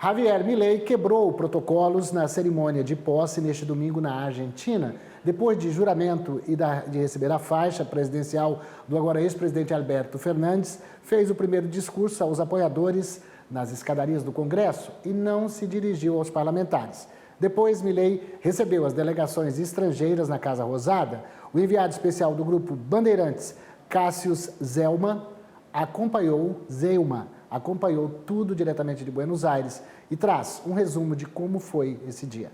Javier Milei quebrou protocolos na cerimônia de posse neste domingo na Argentina. Depois de juramento e de receber a faixa presidencial do agora ex-presidente Alberto Fernandes, fez o primeiro discurso aos apoiadores nas escadarias do Congresso e não se dirigiu aos parlamentares. Depois, Milei recebeu as delegações estrangeiras na Casa Rosada. O enviado especial do grupo Bandeirantes, Cássius Zelma, acompanhou tudo diretamente de Buenos Aires e traz um resumo de como foi esse dia.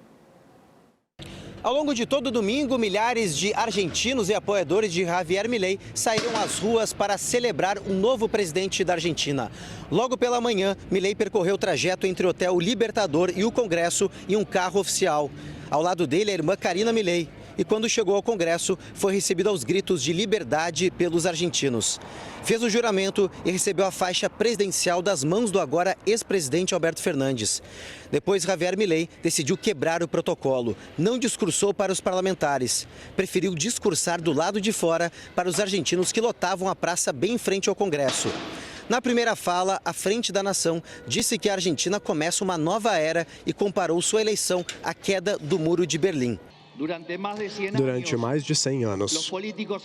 Ao longo de todo domingo, milhares de argentinos e apoiadores de Javier Milei saíram às ruas para celebrar o novo presidente da Argentina. Logo pela manhã, Milei percorreu o trajeto entre o Hotel Libertador e o Congresso em um carro oficial. Ao lado dele, a irmã Karina Milei. E quando chegou ao Congresso, foi recebido aos gritos de liberdade pelos argentinos. Fez o juramento e recebeu a faixa presidencial das mãos do agora ex-presidente Alberto Fernandes. Depois, Javier Milei decidiu quebrar o protocolo. Não discursou para os parlamentares. Preferiu discursar do lado de fora para os argentinos que lotavam a praça bem em frente ao Congresso. Na primeira fala, à frente da nação, disse que a Argentina começa uma nova era e comparou sua eleição à queda do Muro de Berlim. Durante mais de 100 anos,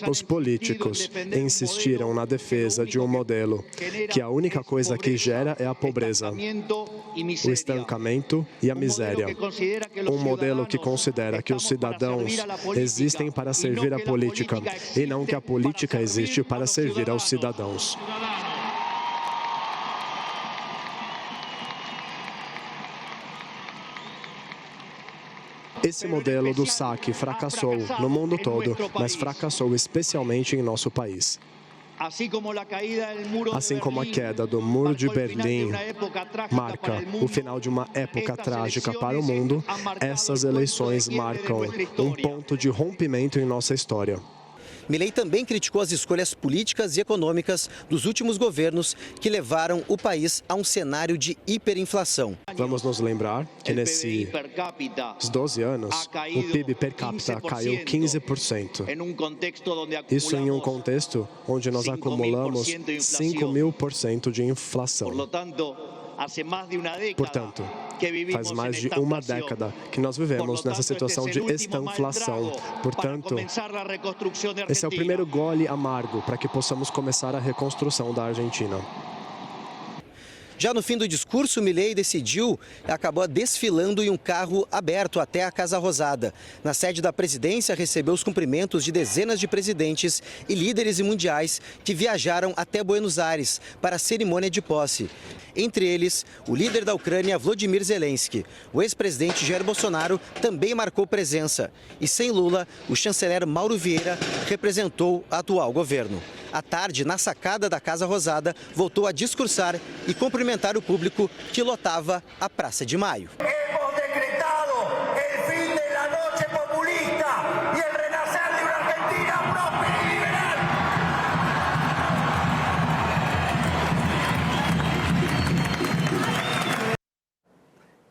os políticos insistiram na defesa de um modelo que a única coisa que gera é a pobreza, o estancamento e a miséria. Um modelo que considera que os cidadãos existem para servir a política e não que a política existe para servir aos cidadãos. Esse modelo do saque fracassou no mundo todo, mas fracassou especialmente em nosso país. Assim como a queda do Muro de Berlim marca o final de uma época trágica para o mundo, essas eleições marcam um ponto de rompimento em nossa história. Milei também criticou as escolhas políticas e econômicas dos últimos governos que levaram o país a um cenário de hiperinflação. Vamos nos lembrar que nesses 12 anos, o PIB per capita caiu 15%. Isso em um contexto onde nós acumulamos 5.000% de inflação. Portanto, faz mais de uma década que nós vivemos nessa situação de estanflação. Portanto, esse é o primeiro gole amargo para que possamos começar a reconstrução da Argentina. Já no fim do discurso, Milei acabou desfilando em um carro aberto até a Casa Rosada. Na sede da presidência, recebeu os cumprimentos de dezenas de presidentes e líderes mundiais que viajaram até Buenos Aires para a cerimônia de posse. Entre eles, o líder da Ucrânia, Volodymyr Zelensky. O ex-presidente Jair Bolsonaro também marcou presença. E sem Lula, o chanceler Mauro Vieira representou o atual governo. À tarde, na sacada da Casa Rosada, voltou a discursar e cumprimentar o público que lotava a Praça de Maio.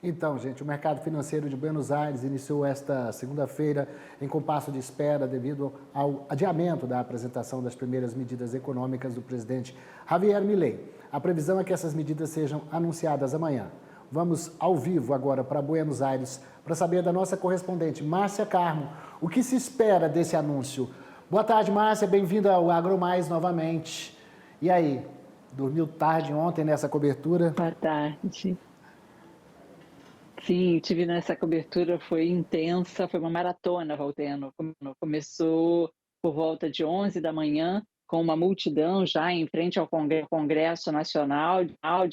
Então, gente, o mercado financeiro de Buenos Aires iniciou esta segunda-feira em compasso de espera devido ao adiamento da apresentação das primeiras medidas econômicas do presidente Javier Milei. A previsão é que essas medidas sejam anunciadas amanhã. Vamos ao vivo agora para Buenos Aires para saber da nossa correspondente Márcia Carmo o que se espera desse anúncio. Boa tarde, Márcia, bem-vinda ao AgroMais novamente. E aí, dormiu tarde ontem nessa cobertura? Boa tarde. Sim, tive nessa cobertura, foi intensa, foi uma maratona, Valteno. Começou por volta de 11 da manhã, com uma multidão já em frente ao Congresso Nacional,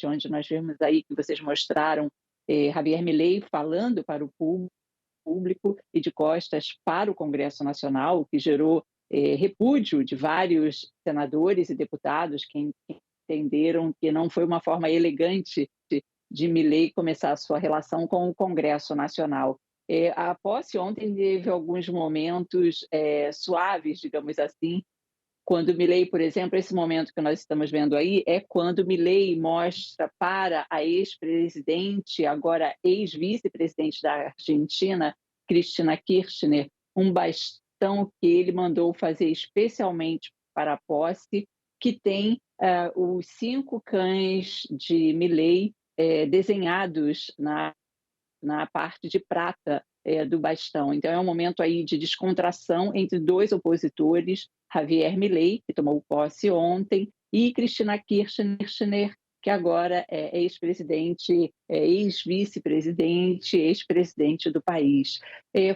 onde nós vimos aí que vocês mostraram Javier Milei falando para o público e de costas para o Congresso Nacional, o que gerou repúdio de vários senadores e deputados que entenderam que não foi uma forma elegante de Milei começar a sua relação com o Congresso Nacional. A posse ontem teve alguns momentos suaves, digamos assim, quando Milei, por exemplo, esse momento que nós estamos vendo aí, é quando Milei mostra para a ex-presidente, agora ex-vice-presidente da Argentina, Cristina Kirchner, um bastão que ele mandou fazer especialmente para a posse, que tem os 5 cães de Milei desenhados na parte de prata do bastão. Então, é um momento aí de descontração entre dois opositores, Javier Milei, que tomou posse ontem, e Cristina Kirchner, que agora é ex-presidente, ex-vice-presidente, ex-presidente do país.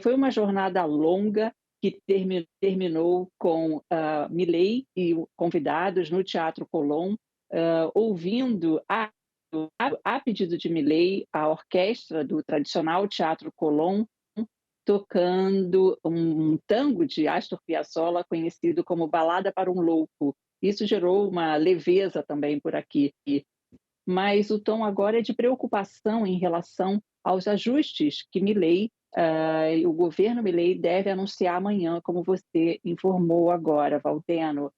Foi uma jornada longa que terminou com Milei e convidados no Teatro Colón, ouvindo a pedido de Milei, a orquestra do tradicional Teatro Colón, tocando um tango de Astor Piazzolla conhecido como Balada para um Louco. Isso gerou uma leveza também por aqui. Mas o tom agora é de preocupação em relação aos ajustes que o governo Milei deve anunciar amanhã, como você informou agora, Valteno.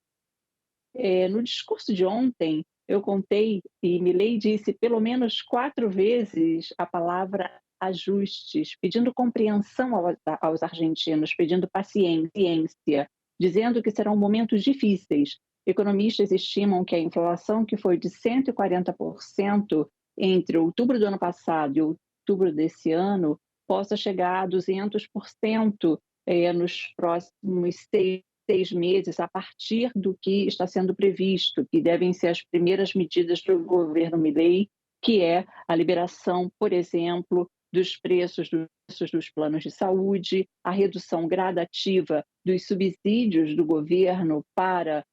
No discurso de ontem, eu contei e Milei disse pelo menos 4 vezes a palavra ajustes, pedindo compreensão aos argentinos, pedindo paciência, dizendo que serão momentos difíceis. Economistas estimam que a inflação, que foi de 140% entre outubro do ano passado e outubro desse ano, possa chegar a 200% nos próximos 6 meses, a partir do que está sendo previsto, que devem ser as primeiras medidas do governo Milei, que é a liberação, por exemplo, dos preços dos planos de saúde, a redução gradativa dos subsídios do governo para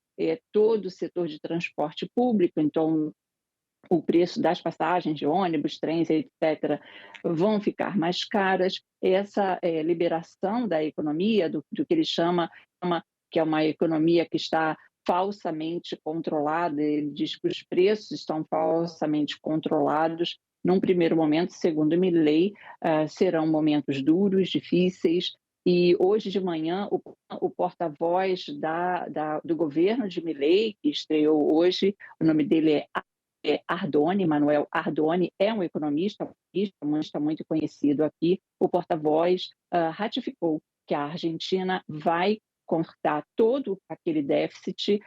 todo o setor de transporte público, então o preço das passagens de ônibus, trens, etc., vão ficar mais caras. Essa liberação da economia, do que ele chama que é uma economia que está falsamente controlada, ele diz que os preços estão falsamente controlados. Num primeiro momento, segundo Milei, serão momentos duros, difíceis, e hoje de manhã o porta-voz do governo de Milei, que estreou hoje, o nome dele é Ardoni, Manuel Ardoni, é um economista muito conhecido aqui. O porta-voz ratificou que a Argentina vai cortar todo aquele déficit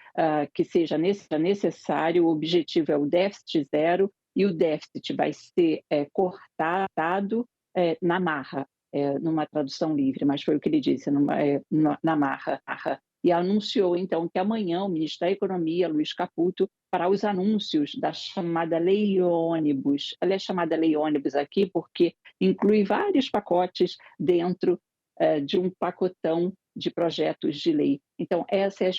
que seja necessário. O objetivo é o déficit zero, e o déficit vai ser cortado na marra, numa tradução livre, mas foi o que ele disse, na marra. E anunciou, então, que amanhã o ministro da Economia, Luiz Caputo, fará os anúncios da chamada Lei Ônibus. Ela é chamada Lei Ônibus aqui porque inclui vários pacotes dentro de um pacotão de projetos de lei. Então, essa é a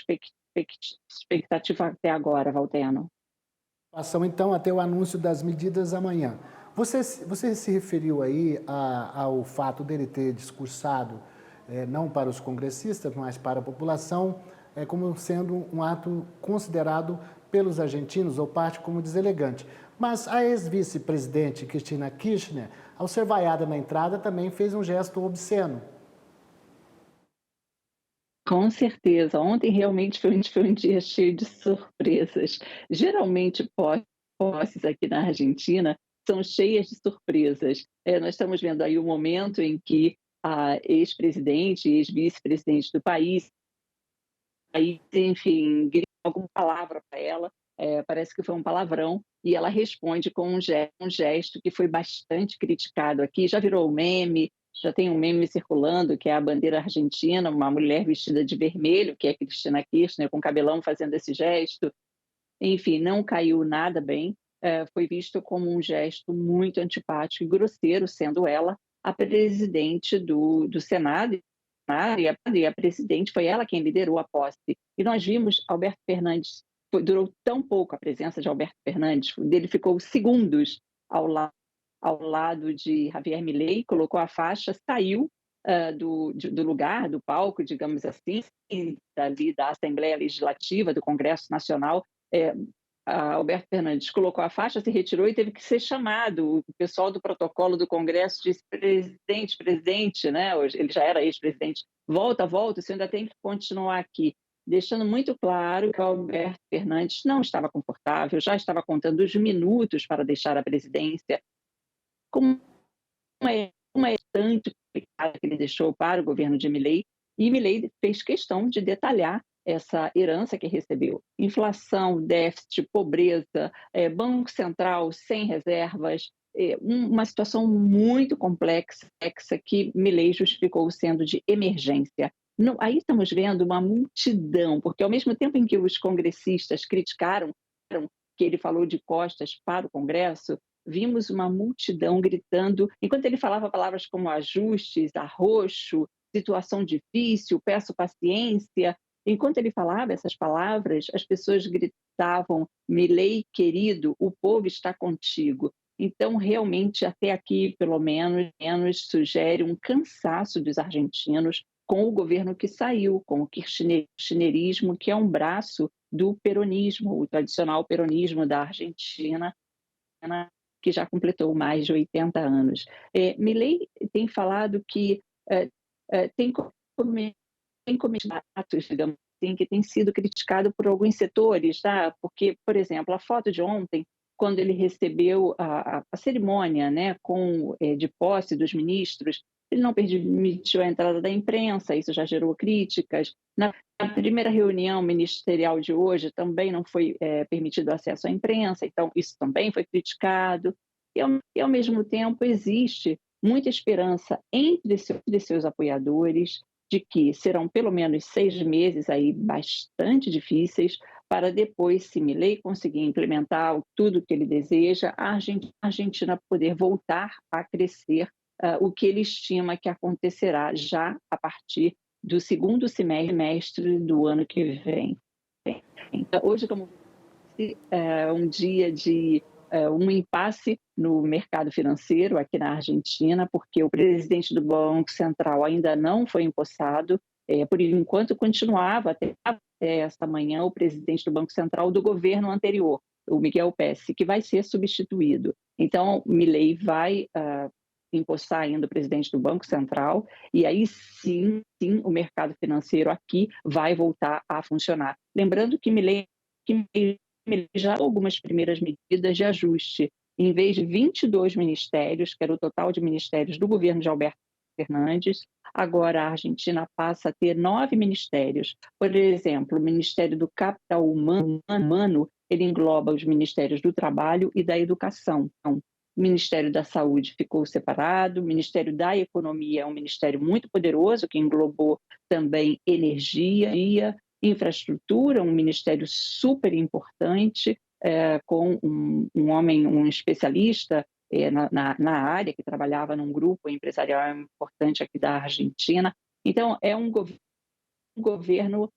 expectativa até agora, Valteno. Passam, então, até o anúncio das medidas amanhã. Você se referiu aí ao fato dele ter discursado, não para os congressistas, mas para a população, como sendo um ato considerado pelos argentinos, ou parte, como deselegante. Mas a ex-vice-presidente Cristina Kirchner, ao ser vaiada na entrada, também fez um gesto obsceno. Com certeza. Ontem realmente foi um dia cheio de surpresas. Geralmente, posses aqui na Argentina são cheias de surpresas. Nós estamos vendo aí o momento em que a ex-presidente e ex-vice-presidente do país, aí, enfim, grita alguma palavra para ela, parece que foi um palavrão, e ela responde com um gesto que foi bastante criticado aqui. Já virou meme. Já tem um meme circulando, que é a bandeira argentina, uma mulher vestida de vermelho, que é Cristina Kirchner, com cabelão fazendo esse gesto. Enfim, não caiu nada bem. Foi visto como um gesto muito antipático e grosseiro, sendo ela a presidente do Senado, e a presidente foi ela quem liderou a posse. E nós vimos Alberto Fernandes, durou tão pouco a presença de Alberto Fernandes, ele ficou segundos ao lado de Javier Milei, colocou a faixa, saiu do lugar, do palco, digamos assim, ali da Assembleia Legislativa, do Congresso Nacional. Alberto Fernandes colocou a faixa, se retirou e teve que ser chamado. O pessoal do protocolo do Congresso disse: presidente, né? Ele já era ex-presidente, volta, o senhor ainda tem que continuar aqui. Deixando muito claro que o Alberto Fernandes não estava confortável, já estava contando os minutos para deixar a presidência. Como uma bastante complicada que ele deixou para o governo de Milei, e Milei fez questão de detalhar essa herança que recebeu. Inflação, déficit, pobreza, Banco Central sem reservas, uma situação muito complexa que Milei justificou sendo de emergência. Não, aí estamos vendo uma multidão, porque ao mesmo tempo em que os congressistas criticaram que ele falou de costas para o Congresso, vimos uma multidão gritando, enquanto ele falava palavras como ajustes, arroxo, situação difícil, peço paciência. Enquanto ele falava essas palavras, as pessoas gritavam: Milei querido, o povo está contigo. Então, realmente, até aqui, pelo menos sugere um cansaço dos argentinos com o governo que saiu, com o kirchnerismo, que é um braço do peronismo, o tradicional peronismo da Argentina, que já completou mais de 80 anos. Milei tem falado que tem cometido atos, digamos assim, que tem sido criticado por alguns setores, tá? Porque, por exemplo, a foto de ontem, quando ele recebeu a cerimônia, né, de posse dos ministros, ele não permitiu a entrada da imprensa, isso já gerou críticas. Na primeira reunião ministerial de hoje também não foi permitido acesso à imprensa, então isso também foi criticado. E ao mesmo tempo, existe muita esperança entre seus apoiadores de que serão pelo menos 6 meses aí bastante difíceis para depois, se Milei conseguir implementar tudo o que ele deseja, a Argentina poder voltar a crescer, o que ele estima que acontecerá já a partir do segundo semestre do ano que vem. Então, hoje, como um dia de um impasse no mercado financeiro aqui na Argentina, porque o presidente do Banco Central ainda não foi empossado, por enquanto continuava até esta manhã o presidente do Banco Central do governo anterior, o Miguel Pesce, que vai ser substituído. Então, Milei vai empossar ainda o presidente do Banco Central, e aí sim, o mercado financeiro aqui vai voltar a funcionar. Lembrando que Milei já algumas primeiras medidas de ajuste. Em vez de 22 ministérios, que era o total de ministérios do governo de Alberto Fernandes, agora a Argentina passa a ter 9 ministérios. Por exemplo, o Ministério do Capital Humano, ele engloba os ministérios do Trabalho e da Educação. Então, o Ministério da Saúde ficou separado, o Ministério da Economia é um ministério muito poderoso, que englobou também energia, infraestrutura, um ministério super importante, com um homem, um especialista na área, que trabalhava num grupo empresarial importante aqui da Argentina. Então, é um governo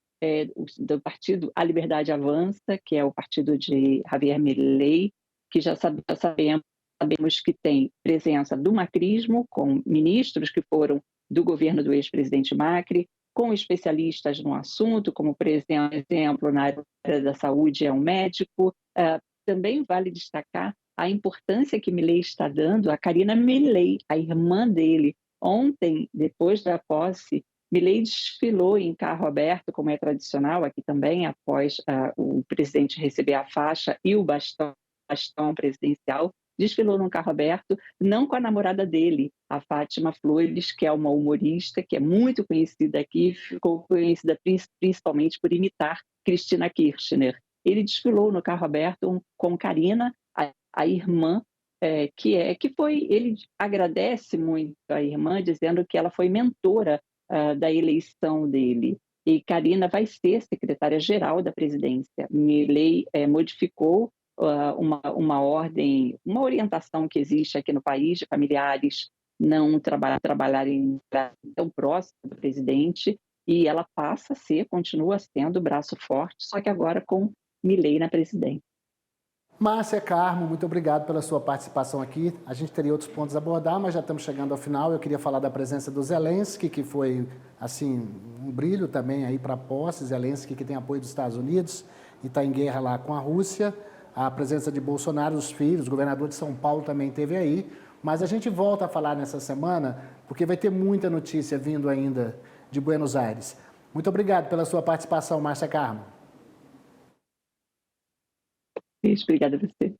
do partido A Liberdade Avança, que é o partido de Javier Milei, que já sabemos que tem presença do macrismo, com ministros que foram do governo do ex-presidente Macri, com especialistas no assunto, como, por exemplo, na área da saúde, é um médico. Também vale destacar a importância que Milei está dando a Karina Milei, a irmã dele. Ontem, depois da posse, Milei desfilou em carro aberto, como é tradicional aqui também, após o presidente receber a faixa e o bastão presidencial. Desfilou num carro aberto, não com a namorada dele, a Fátima Flores, que é uma humorista, que é muito conhecida aqui, ficou conhecida principalmente por imitar Cristina Kirchner. Ele desfilou no carro aberto com Karina, a irmã, ele agradece muito a irmã, dizendo que ela foi mentora da eleição dele. E Karina vai ser secretária-geral da presidência. Milei modificou uma ordem, uma orientação que existe aqui no país de familiares não trabalharem tão próximo do presidente, e ela continua sendo o braço forte, só que agora com Milei na presidência. Márcia Carmo, muito obrigado pela sua participação aqui. A gente teria outros pontos a abordar, mas já estamos chegando ao final. Eu queria falar da presença do Zelensky, que foi, assim, um brilho também aí para a posse. Zelensky, que tem apoio dos Estados Unidos e está em guerra lá com a Rússia. A presença de Bolsonaro, os filhos, o governador de São Paulo também esteve aí. Mas a gente volta a falar nessa semana, porque vai ter muita notícia vindo ainda de Buenos Aires. Muito obrigado pela sua participação, Márcia Carmo. Obrigada a você.